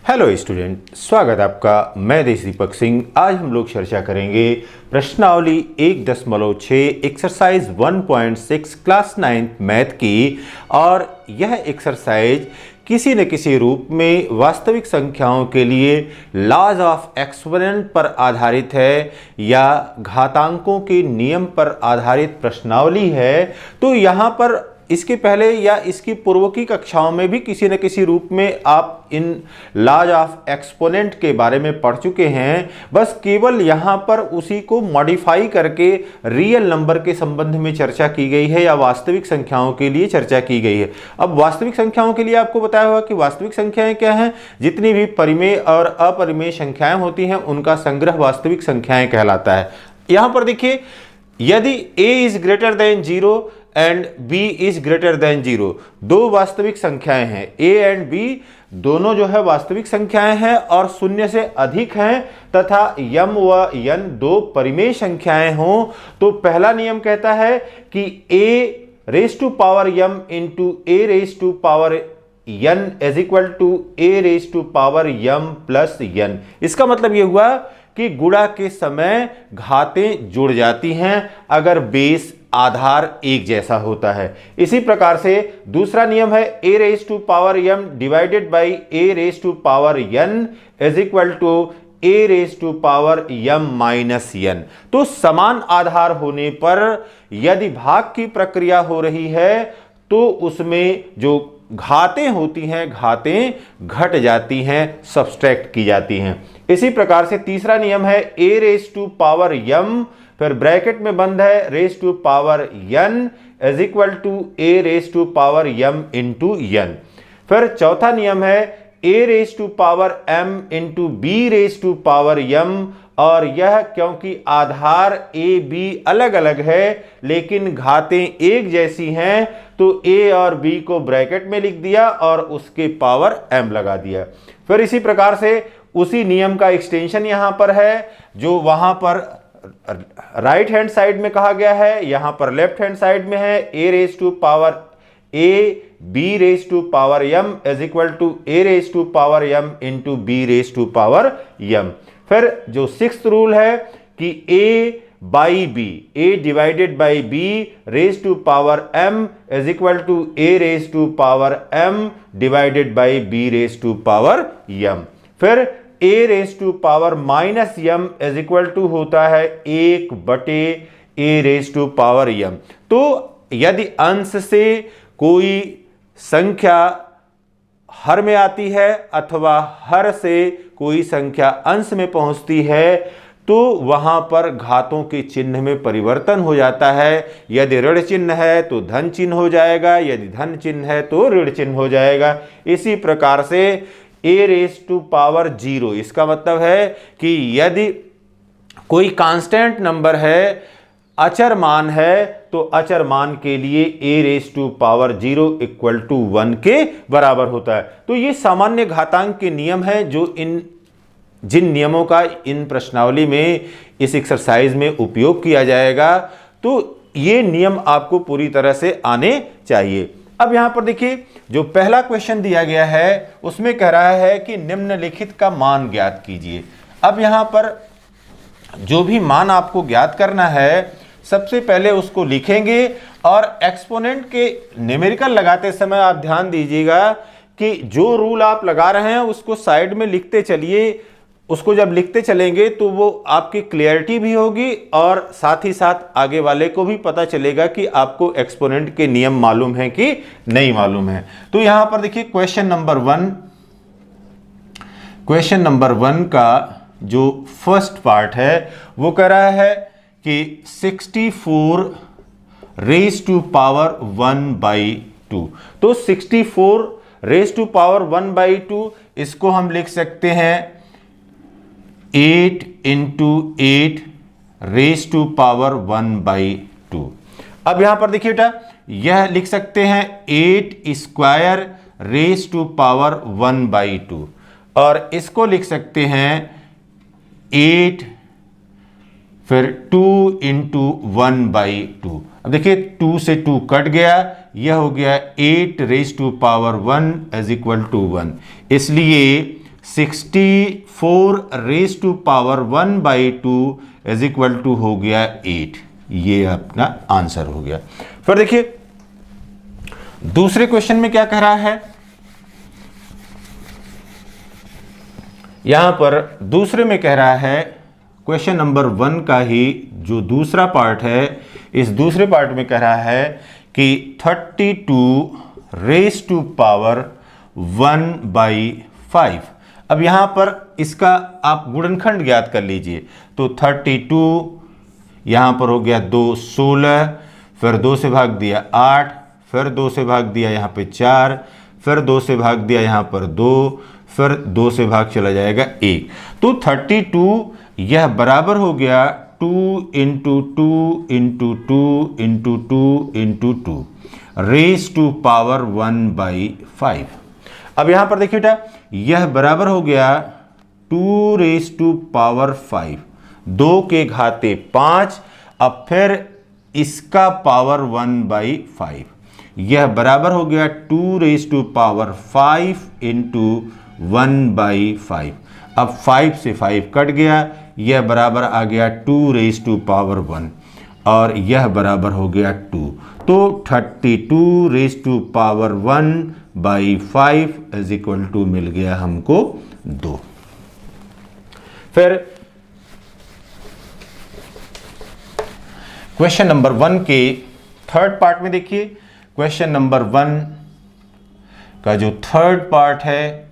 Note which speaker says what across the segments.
Speaker 1: Hello student, स्वागत है आपका। मैं दीपक सिंह। आज हम लोग चर्चा करेंगे प्रश्नावली 1.6 एक्सरसाइज 1.6 क्लास 9th मैथ की। और यह एक्सरसाइज किसी न किसी रूप में वास्तविक संख्याओं के लिए लॉज ऑफ एक्सपोनेंट पर आधारित है या घातांकों के नियम पर आधारित प्रश्नावली है। तो यहाँ पर इसके पहले या इसकी पूर्व की कक्षाओं में भी किसी न किसी रूप में आप इन लॉज ऑफ एक्सपोनेंट के बारे में पढ़ चुके हैं। बस केवल यहाँ पर उसी को मॉडिफाई करके रियल नंबर के संबंध में चर्चा की गई है या वास्तविक संख्याओं के लिए चर्चा की गई है। अब वास्तविक संख्याओं के लिए आपको बताया हुआ कि वास्तविक संख्याएं क्या हैं। जितनी भी परिमेय और अपरिमेय संख्याएं होती हैं उनका संग्रह वास्तविक संख्याएं कहलाता है। यहाँ पर देखिए, यदि a is greater than 0 and b is greater than 0, दो वास्तविक संख्याएं हैं। a एंड b दोनों जो है वास्तविक संख्याएं हैं और शून्य से अधिक हैं तथा m व n दो परिमेय संख्याएं हों तो पहला नियम कहता है कि a raise to power m into a raise to power n is equal to a raise to power m plus n। इसका मतलब यह हुआ कि गुणा के समय घातें जुड़ जाती हैं अगर बेस आधार एक जैसा होता है। इसी प्रकार से दूसरा नियम है a raise to power m divided by a raise to power n is equal to a raise to power m minus n। तो समान आधार होने पर यदि भाग की प्रक्रिया हो रही है तो उसमें जो घातें होती हैं घातें घट जाती हैं, सब्सट्रैक्ट की जाती हैं। इसी प्रकार से तीसरा नियम है a raise to power m फिर ब्रैकेट में बंद है raise to power n is equal to a raise to power m into n। फिर चौथा नियम है a raise to power m into b raise to power m। और यह क्योंकि आधार a b अलग अलग है लेकिन घातें एक जैसी हैं तो a और b को ब्रैकेट में लिख दिया और उसके पावर m लगा दिया। फिर इसी प्रकार से उसी नियम का एक्सटेंशन यहां पर है जो वहां पर राइट हैंड साइड में कहा गया है, यहां पर लेफ्ट हैंड साइड में है a raise to power a b raise to power m is equal to a raise to power m into b raise to power m। फिर जो सिक्स्थ रूल है कि a by b, a divided by b raise to power m is equal to a raise to power m divided by b raise to power m। फिर a raise to power minus m is equal to होता है 1 बटे a raise to power m। तो यदि अंश से कोई संख्या हर में आती है अथवा हर से कोई संख्या अंश में पहुंचती है तो वहां पर घातों के चिन्ह में परिवर्तन हो जाता है। यदि ऋण चिन्ह है तो धन चिन्ह हो जाएगा, यदि धन चिन्ह है तो ऋण चिन्ह हो जाएगा। इसी प्रकार से a रेज टू पावर 0, इसका मतलब है कि यदि कोई कांस्टेंट नंबर है, अचर मान है, तो अचर मान के लिए a raise to power 0 equal to 1 के बराबर होता है। तो ये सामान्य घातांक के नियम हैं जो जिन नियमों का इन प्रश्नावली में इस एक्सरसाइज में उपयोग किया जाएगा। तो ये नियम आपको पूरी तरह से आने चाहिए। अब यहां पर देखिए, जो पहला क्वेश्चन दिया गया है उसमें कह रहा है कि निम्नलिखित का मान ज्ञात कीजिए। अब यहां पर जो भी मान आपको ज्ञात करना है सबसे पहले उसको लिखेंगे और एक्सपोनेंट के न्यूमेरिकल लगाते समय आप ध्यान दीजिएगा कि जो रूल आप लगा रहे हैं उसको साइड में लिखते चलिए। उसको जब लिखते चलेंगे तो वो आपकी क्लियरिटी भी होगी और साथ ही साथ आगे वाले को भी पता चलेगा कि आपको एक्सपोनेंट के नियम मालूम है कि नहीं मालूम है। तो यहां पर देखिए क्वेश्चन नंबर 1 का जो फर्स्ट पार्ट है वो कह रहा है कि 64 रेज टू पावर 1/2। तो 64 रेज टू पावर 1/2 इसको हम लिख सकते हैं 8 इंटू 8 रेज टू पावर 1/2। अब यहां पर देखिए बेटा, यह लिख सकते हैं 8 स्क्वायर रेज टू पावर 1/2 और इसको लिख सकते हैं 8 फिर 2 इंटू 1/2। अब देखिए 2 से 2 कट गया, यह हो गया 8 raise to power 1 is equal to 1। इसलिए 64 raise to power 1/2 is equal to हो गया 8। ये अपना आंसर हो गया। फिर देखिए दूसरे क्वेश्चन में क्या कह रहा है, यहां पर दूसरे में कह रहा है क्वेश्चन नंबर 1 का ही जो दूसरा पार्ट है, इस दूसरे पार्ट में कह रहा है कि 32 रेज टू पावर 1/5। अब यहां पर इसका आप गुणनखंड ज्ञात कर लीजिए। तो 32 यहां पर हो गया 2 16, फिर 2 से भाग दिया 8, फिर 2 से भाग दिया यहाँ पे 4, फिर 2 से भाग दिया यहाँ पर 2, फिर 2 से भाग चला जाएगा 1। तो 32 यह बराबर हो गया 2 into 2 into 2 into 2 into 2 raise to power 1/5। अब यहां पर देखिए बेटा, यह बराबर हो गया 2 रेज टू पावर 5, 2 के घाते 5। अब फिर इसका पावर 1/5, यह बराबर हो गया 2 रेज टू पावर 5 इंटू 1/5। अब 5 से 5 कट गया, यह बराबर आ गया 2 रेज टू पावर 1 और यह बराबर हो गया 2। तो 32 raise to power 1/5 is equal to मिल गया हमको 2। फिर क्वेश्चन नंबर 1 के थर्ड पार्ट में देखिए, क्वेश्चन नंबर 1 का जो थर्ड पार्ट है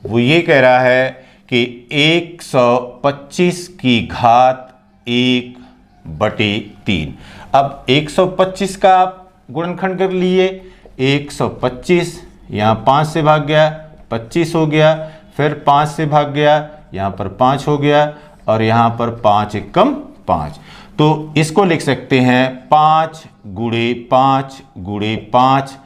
Speaker 1: वो ये कह रहा है कि 125 की घात 1/3। अब 125 का आप गुणनखंड कर लिए, 125 यहाँ 5 से भाग गया 25 हो गया, फिर 5 से भाग गया यहाँ पर 5 हो गया और यहाँ पर 5 एकम 5। तो इसको लिख सकते हैं 5 गुणे 5 गुणे 5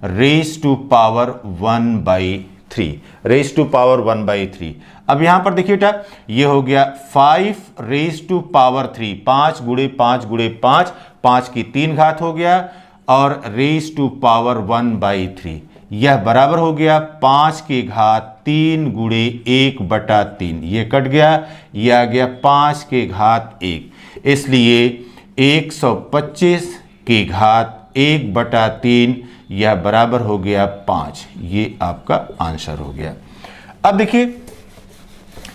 Speaker 1: raise to power 1/3, raise to power 1/3। अब यहां पर देखिए बेटा, ये हो गया 5 रेज टू पावर 3, 5 गुणे 5 गुणे 5, 5 की 3 घात हो गया और रेज टू पावर 1/3, यह बराबर हो गया 5 की घात 3 गुणे 1/3। ये कट गया, ये आ गया 5 की घात 1। इसलिए 125 की घात 1/3 यह बराबर हो गया 5। ये आपका आंसर हो गया। अब देखिए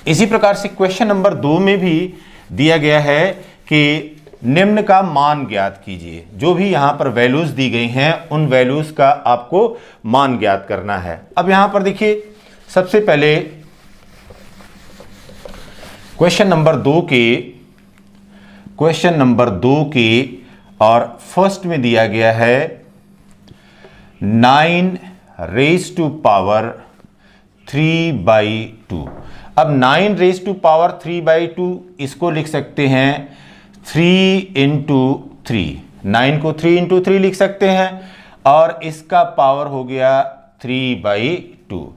Speaker 1: इसी प्रकार से क्वेश्चन नंबर 2 में भी दिया गया है कि निम्न का मान ज्ञात कीजिए। जो भी यहां पर वैल्यूज दी गई हैं उन वैल्यूज का आपको मान ज्ञात करना है। अब यहां पर देखिए सबसे पहले क्वेश्चन नंबर 2 के और फर्स्ट में दिया गया है 9 रेज टू पावर 3/2। अब 9 रेज टू पावर 3/2 इसको लिख सकते हैं 3 इंटू 3, 9 को 3 इंटू 3 लिख सकते हैं और इसका पावर हो गया 3/2।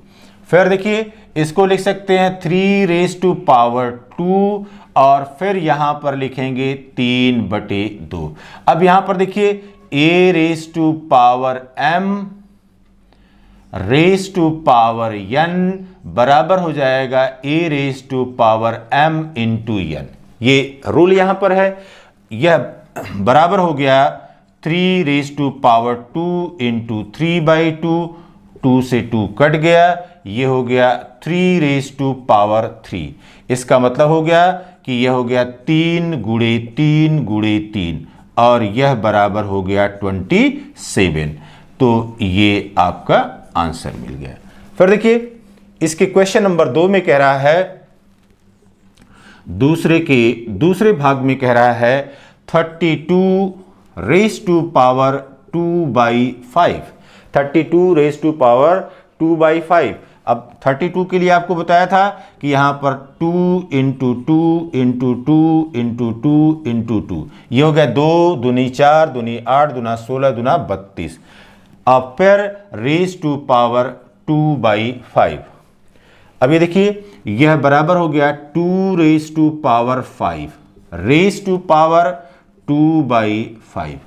Speaker 1: फिर देखिए इसको लिख सकते हैं 3 रेज टू पावर 2 और फिर यहां पर लिखेंगे 3/2। अब यहां पर देखिए a raise to power m raise to power n बराबर हो जाएगा a raise to power m into n। ये रूल यहां पर है, यह बराबर हो गया 3 रेज टू पावर 2 इंटू 3/2, 2 से 2 कट गया, ये हो गया 3 रेज टू पावर 3। इसका मतलब हो गया कि यह हो गया 3 गुणे 3 गुणे 3 और यह बराबर हो गया 27। तो ये आपका आंसर मिल गया। फिर देखिए इसके क्वेश्चन नंबर 2 में कह रहा है, दूसरे भाग में कह रहा है 32 raise to power 2/5, 32 raise to power 2/5। अब 32 के लिए आपको बताया था कि यहां पर 2 इंटू 2 इंटू 2 इंटू 2 इंटू 2, ये हो गया 2 दूनी 4 दूनी 8 दूना 16 दूना 32। अब फिर रेज टू पावर 2/5। अब ये देखिए यह बराबर हो गया 2 raise to power 5, raise to power 2/5।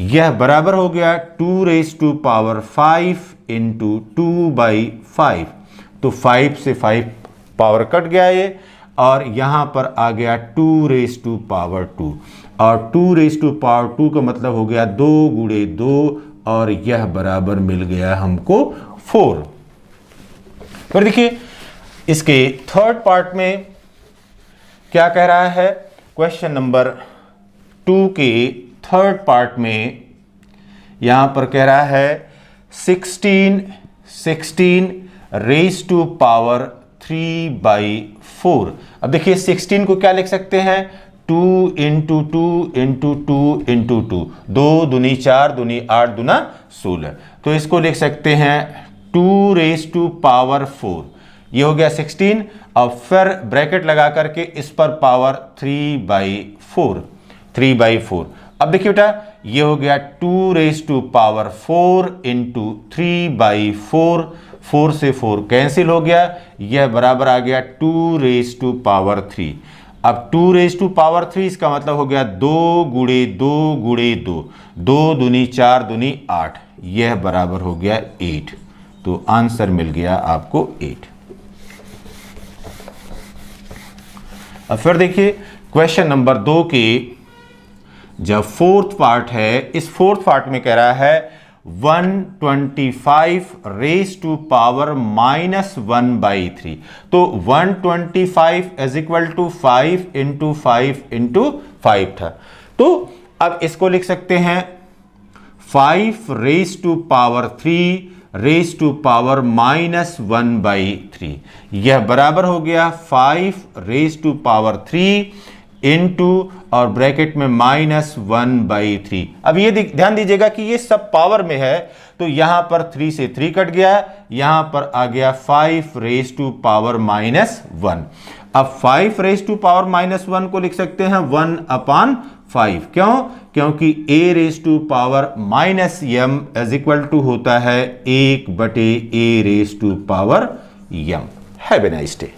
Speaker 1: यह बराबर हो गया 2 रेज टू पावर 5 इंटू 2/5 तो 5 से 5 पावर कट गया ये, और यहाँ पर आ गया 2 रेज टू पावर 2, और 2 रेज टू पावर 2 का मतलब हो गया 2 गुणे 2, और यह बराबर मिल गया हमको 4। फिर देखिए इसके थर्ड पार्ट में क्या कह रहा है, क्वेश्चन नंबर 2 के थर्ड पार्ट में यहां पर कह रहा है 16 रेज टू पावर 3/4। अब देखिए 16 को क्या लिख सकते हैं, 2 इंटू 2 इंटू 2 इंटू 2, 2 दूनी 4 दूनी 8 दूना 16, तो इसको लिख सकते हैं 2 रेज टू पावर 4, ये हो गया 16। अब फिर ब्रैकेट लगा करके इस पर पावर 3/4। अब देखिए बेटा ये हो गया 2 रेज टू पावर 4 इंटू 3/4, 4 से 4 कैंसिल हो गया, यह बराबर आ गया 2 रेज टू पावर 3। अब 2 रेज टू पावर 3 इसका मतलब हो गया 2 गुणे 2 गुणे 2, 2 दूनी 4 दूनी 8, यह बराबर हो गया 8। तो आंसर मिल गया आपको 8। अब फिर देखिए क्वेश्चन नंबर 2 के जब फोर्थ पार्ट है, इस फोर्थ पार्ट में कह रहा है 125 रेज टू पावर -1/3। तो 125 is equal to 5 into 5 into 5 था, तो अब इसको लिख सकते हैं 5 raise to power 3 raise to power -1/3, यह बराबर हो गया 5 रेज टू पावर 3 इंटू और ब्रैकेट में -1/3। अब ये ध्यान दीजिएगा कि ये सब पावर में है, तो यहां पर 3 से 3 कट गया, यहां पर आ गया 5 रेज टू पावर -1। अब 5 रेज टू पावर -1 को लिख सकते हैं 1/5। क्यों? क्योंकि a raise to power -m is equal to होता है 1/a raise to power m। Have a nice day.